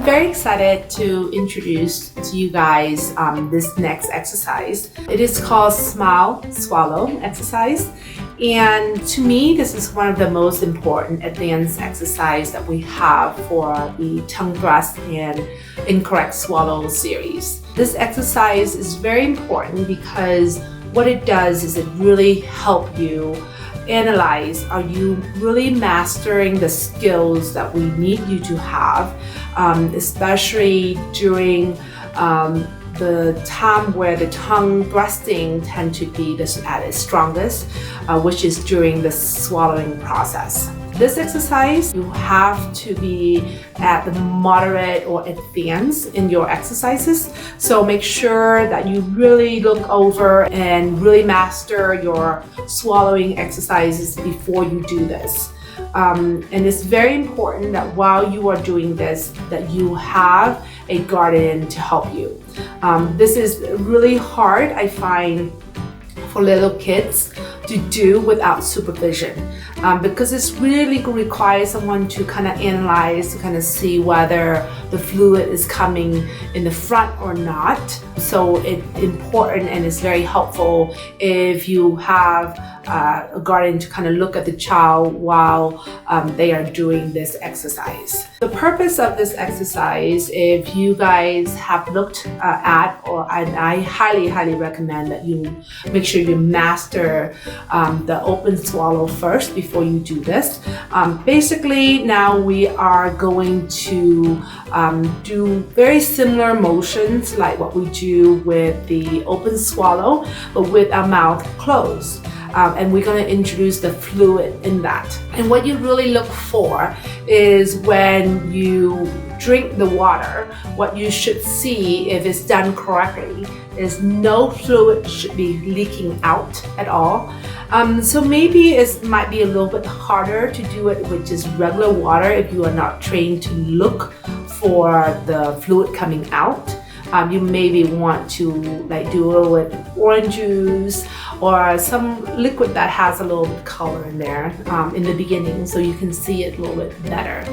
very excited to introduce to you guys this next exercise. It is called Smile Swallow exercise. And to me, this is one of the most important advanced exercise that we have for the tongue thrust and incorrect swallow series. This exercise is very important because what it does is it really helps you analyze, are you really mastering the skills that we need you to have, especially during the time where the tongue thrusting tend to be at its strongest, which is during the swallowing process. This exercise, you have to be at the moderate or advanced in your exercises. So make sure that you really look over and really master your swallowing exercises before you do this. And it's very important that while you are doing this, that you have a guardian to help you. This is really hard, I find, for little kids to do without supervision, because it's really requires someone to kind of analyze, to kind of see whether the fluid is coming in the front or not. So it's important and it's very helpful if you have a guardian to kind of look at the child while they are doing this exercise. The purpose of this exercise, if you guys have looked at, and I highly recommend that you make sure you master the open swallow first before you do this. Basically, now we are going to do very similar motions like what we do with the open swallow, but with our mouth closed. And we're going to introduce the fluid in that. And what you really look for is when you drink the water, what you should see, if it's done correctly, is no fluid should be leaking out at all. So maybe it might be a little bit harder to do it with just regular water if you are not trained to look for the fluid coming out. You maybe want to do a little with orange juice or some liquid that has a little bit color in there in the beginning, so you can see it a little bit better.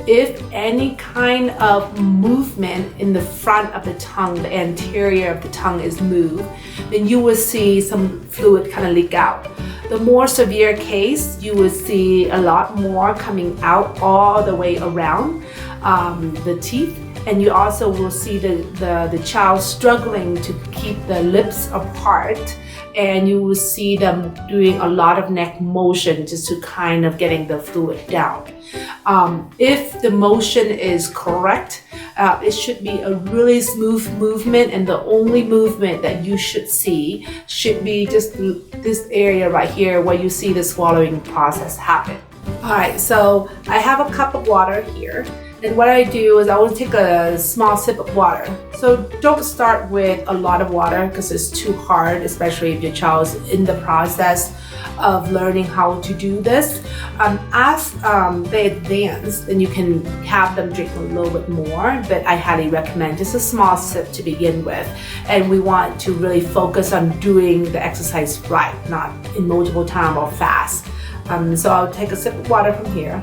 If any kind of movement in the front of the tongue, the anterior of the tongue is moved, then you will see some fluid kind of leak out. The more severe case, you will see a lot more coming out all the way around the teeth. And you also will see the child struggling to keep the lips apart, and you will see them doing a lot of neck motion just to kind of getting the fluid down. If the motion is correct, it should be a really smooth movement, and the only movement that you should see should be just this area right here where you see the swallowing process happen. Alright, so I have a cup of water here. And what I do is I will take a small sip of water. So don't start with a lot of water because it's too hard, especially if your child is in the process of learning how to do this. As they advance, then you can have them drink a little bit more, but I highly recommend just a small sip to begin with. And we want to really focus on doing the exercise right, not in multiple times or fast. So I'll take a sip of water from here.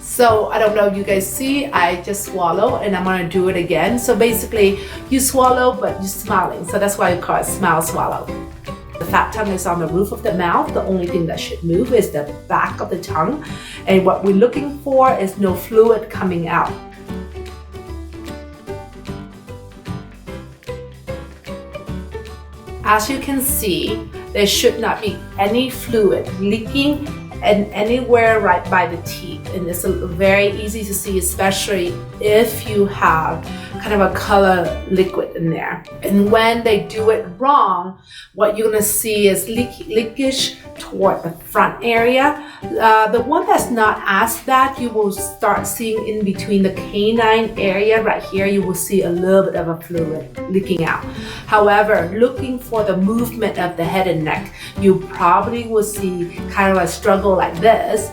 So I don't know if you guys see, I just swallow and I'm gonna do it again. So basically you swallow but you're smiling. So that's why you call it smile swallow. The fat tongue is on the roof of the mouth. The only thing that should move is the back of the tongue. And what we're looking for is no fluid coming out. As you can see, there should not be any fluid leaking and anywhere right by the teeth. And it's very easy to see, especially if you have kind of a color liquid in there. And when they do it wrong, what you're gonna see is leakage toward the front area. The one that's not as bad, you will start seeing in between the canine area right here, you will see a little bit of a fluid leaking out. However, looking for the movement of the head and neck, you probably will see kind of a struggle like this.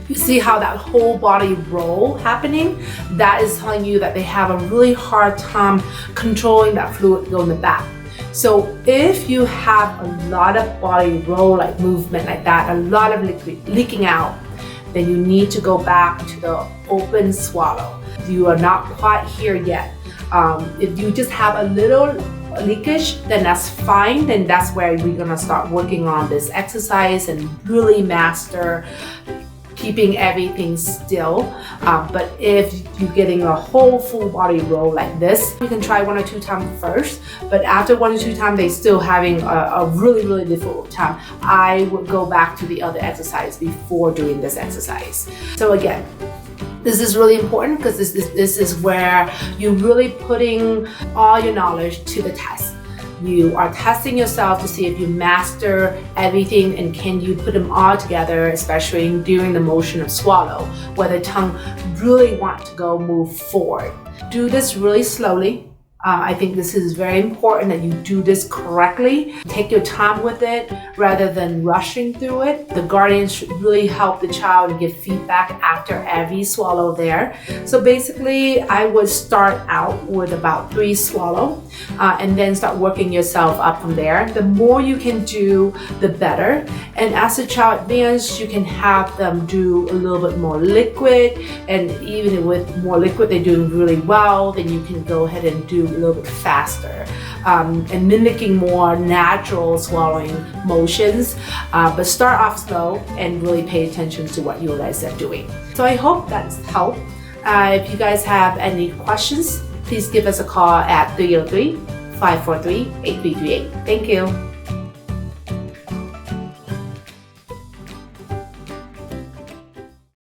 You see how that whole body roll happening? That is telling you that they have a really hard time controlling that fluid going in the back. So if you have a lot of body roll like movement like that, a lot of liquid leaking out, then you need to go back to the open swallow. You are not quite here yet. If you just have a little leakage, then that's fine. Then that's where we're gonna start working on this exercise and really master keeping everything still. But if you're getting a whole full body roll like this, you can try 1 or 2 times first. But after 1 or 2 times, they're still having a really difficult time, I would go back to the other exercise before doing this exercise. So again, this is really important because this is where you're really putting all your knowledge to the test. You are testing yourself to see if you master everything and can you put them all together, especially during the motion of swallow, where the tongue really want to go move forward. Do this really slowly. I think this is very important that you do this correctly. Take your time with it rather than rushing through it. The guardian should really help the child and give feedback after every swallow there. So basically, I would start out with about 3 swallow and then start working yourself up from there. The more you can do, the better. And as the child advances, you can have them do a little bit more liquid, and even with more liquid, they're doing really well, then you can go ahead and do a little bit faster and mimicking more natural swallowing motions, but start off slow and really pay attention to what you guys are doing. So I hope that's helped. If you guys have any questions, please give us a call at 303-543-8338. Thank you.